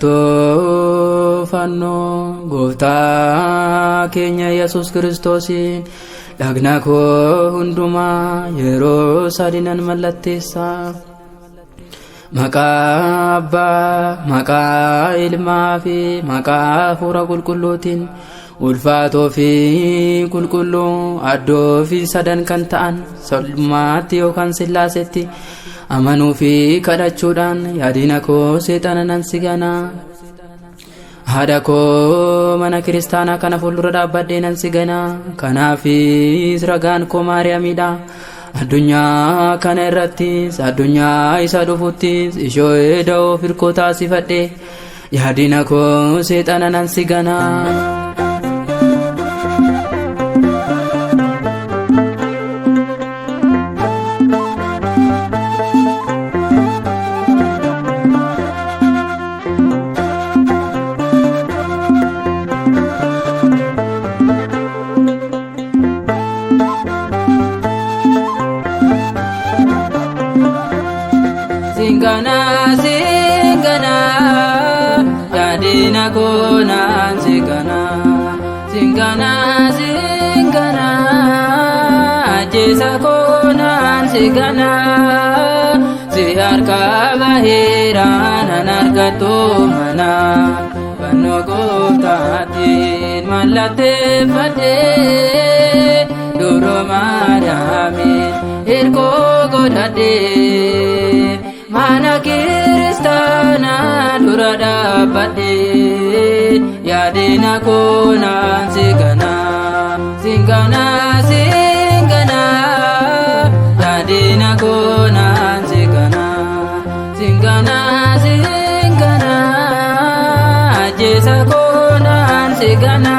Mallattoo fannoo gooftaa keenya Yesuus Kiristoosiin dhagna koo hundumaa yeroo sadinan mallatteessa. Maqaa Abbaa, maqaa Ilmaa fi maqaa Hafuura Qulqulluutiin ulfaatoo fi qulqulluu addoo fi sadan kan ta'an salmaatti yookaan Sillaasetti amanuu fi kadhachuudhaan yaadina koo seexana nan sigana. Haadha koo mana kiristaanaa kana fuuldura dhaabbadhee nan sigana. Kanaafis ragaan koo Maariyaamidha. Addunyaa kana irrattis addunyaa isa dhufuttis ishoo da'oo firkoo taasifadhe yaadina koo seexana nan sigana. Singana, singana, yaadina koo nan sigana. Singana, singana, ajjeesa koo nan sigana. Si harka baheera nan argattu mana. Fannoo gooftaatiin mallatteeffadhe duroo Maariyaamiin hirkoo godhadhe. Mana kiristaanaa dura dhaabbadhe yaadina koo nan sigana. Singana, singana, yaadina koo nan sigana. Singana, singana, ajjeesa koo nan sigana.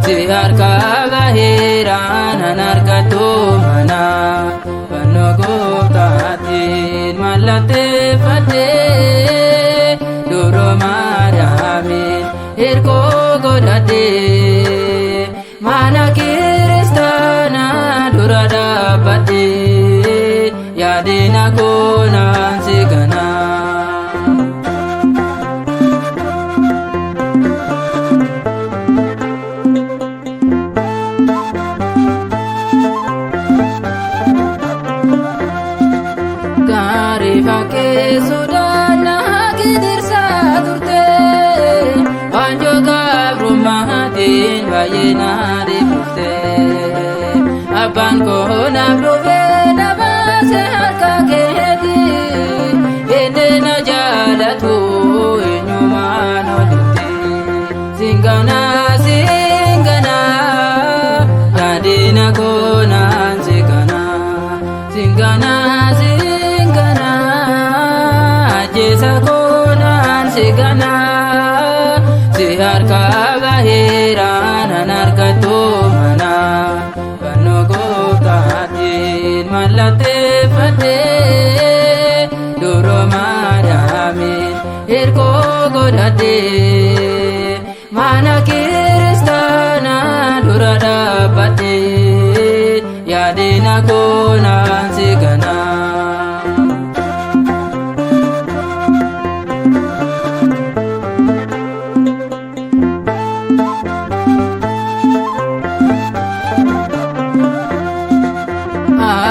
Si harka baheera nan argattu mana. Fannoo gooftaatiin mallatteeffadhe duroo Maariyaamiin hirkoo godhadhe. Mana kiristaanaa dura dhaabbadhe yaadina koo nan sigana. Fakee sudaana gidirsaa turte waanjoo gaabrumaatiin baay'ee na dhiifte. Abbaan koo naaf dhufee na baase harka keeti inni na jaalatu eenyumaan oolute. Singana, singana, yaadina koo nan sigana. Singana, singana, ajjeesa koo nan sigana. Si harka baheera nan argattu mana. Fannoo gooftaatiin mallatteeffadhe duroo Maariyaamiin hirkoo godhadhe. Mana kiristaanaa dura dhaabbadhe yaadina koo nan sigana.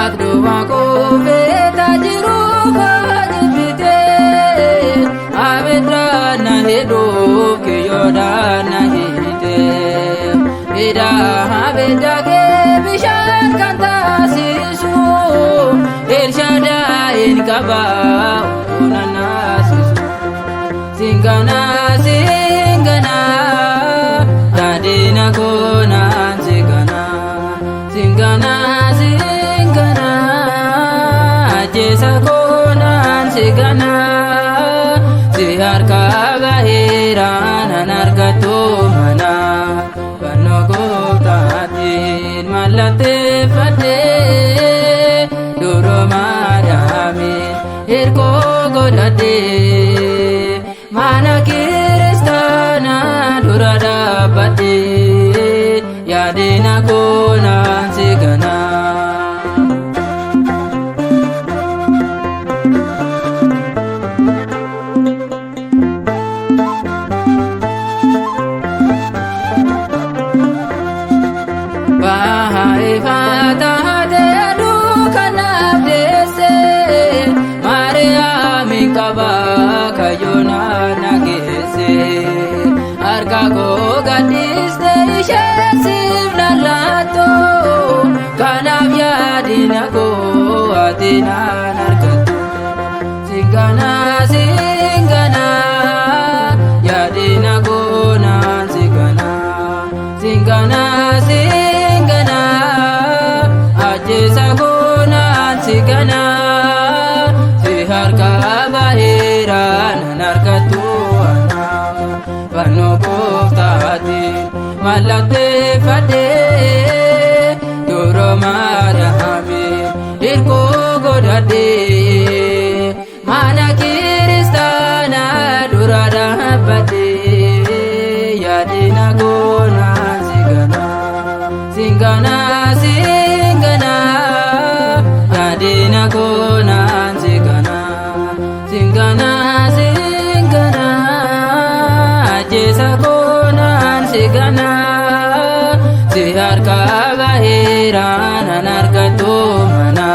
Akduwa koo feetaa jiru faajibite abidda na heduu kiyyoodhaan na hiite. Hidha abidda kee bishaan kan taasisu Elshadaayin qabaa uuna naasisu. Singana, singana, yaadina koo nan sigana. Singana, singana, ajjeesa koo nan sigana. Si harka baheera nan argattu mana. Fannoo gooftaatiin mallatteeffadhe duroo Maariyaamiin hirkoo godhadhe. Mana kiristaanaa dura dhaabbadhe yaadina koo nan sigana. qaba kayyona nagese harka koo gadhiiste ishee siif lallaato kanaaf yaadina koo ati naan argattu singana singana yaadina koo naan singana singana singana ajjeesa koo naan singana si harka baheera naan argattu fannoo gooftaatiin mallatteeffadhee duroo Maariyaamiin hirkoo godhadhee mana kiristaanaa dura dhaabbadhee yaadina koo naan singana singana singana yaadina koo naan singana singana singana ajjeesa koo naan singana si harka baheera naan argattu mana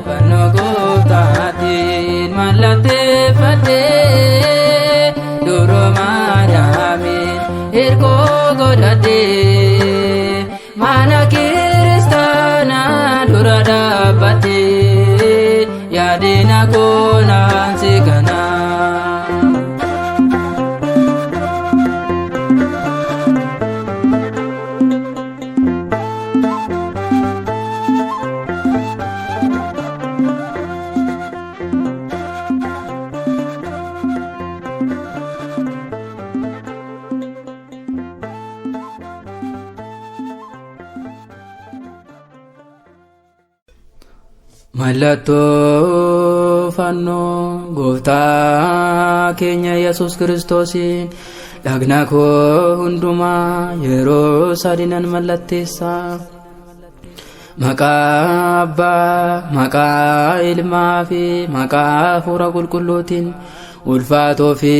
fannoo gooftaatiin mallatteeffadhee duroo Maariyaamiin hirkoo godhadhee mana kiristaanaa dura dhaabbadhee yaadina koo naan singana. Mallattoo fannoo gooftaa keenya Yesuus Kiristoosiin dhagna koo hundumaa yeroo sadinan mallatteessa maqaa Abbaa maqaa Ilmaa fi maqaa Hafuura Qulqulluutiin ulfaatoo fi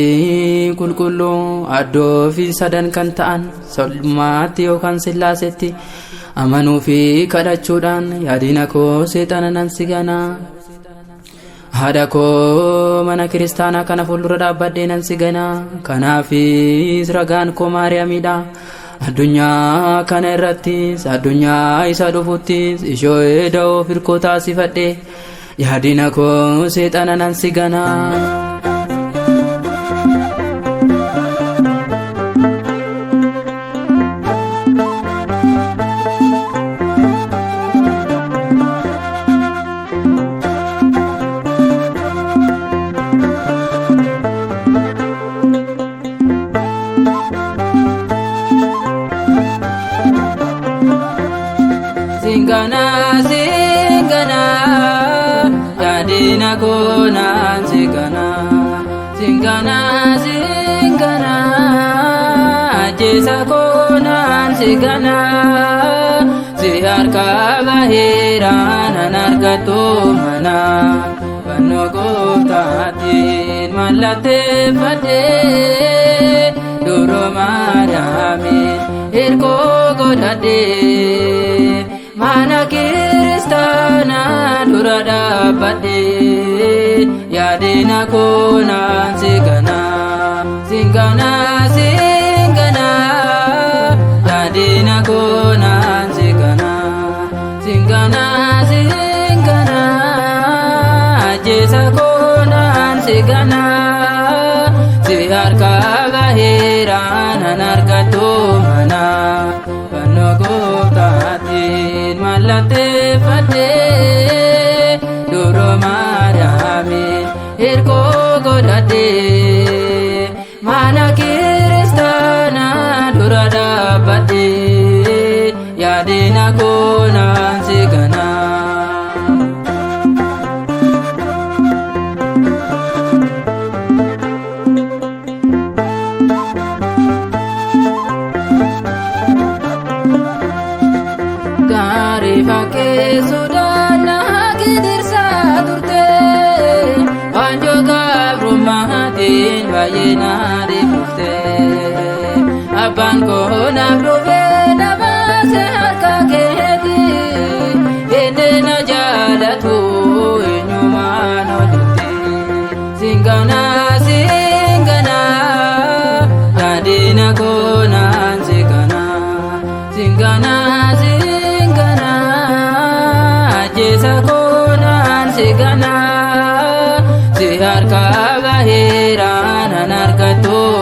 qulqulluu addoo fi sadan kan ta'an salmaatti yookaan sillaasetti amanuu fi kadhachuudhaan yaadina koo seexana nan sigana haadha koo mana kiristaanaa kana fuuldura dhaabbadhee nan sigana kanaafis ragaan koo Maariyaamidha addunyaa kana irrattis addunyaa isa dhufuttis ishee da'oo firkoo taasifadhee yaadina koo seexana nan sigana. Singana singana yaadina koo naan singana singana singana ajjeesa koo naan singana si harka baheera naan argattu mana fannoo gooftaatiin mallatteeffadhee duroo Maariyaamiin hirkoo godhadhee mana kiristaanaa dura dhaabbadhee yaadina koo naan singana singana singana yaadina koo naan singana singana singana ajjeesa koo naan singana si harka baheera naan argattu mana fannoo gooftaatiin mallatteeffadhee duroo Maariyaamiin hirkoo godhadhee mana kiristaanaa dura dhaabbadhee yaadina koo naan singana. Fakee sodaana gidirsaa turte wanjoo gaabrumaatiin baay'ee naa deemte abbaan koo naaf dhufee na baase harka keeti inni na jaalatu eenyumaan olitti Isa koonaan si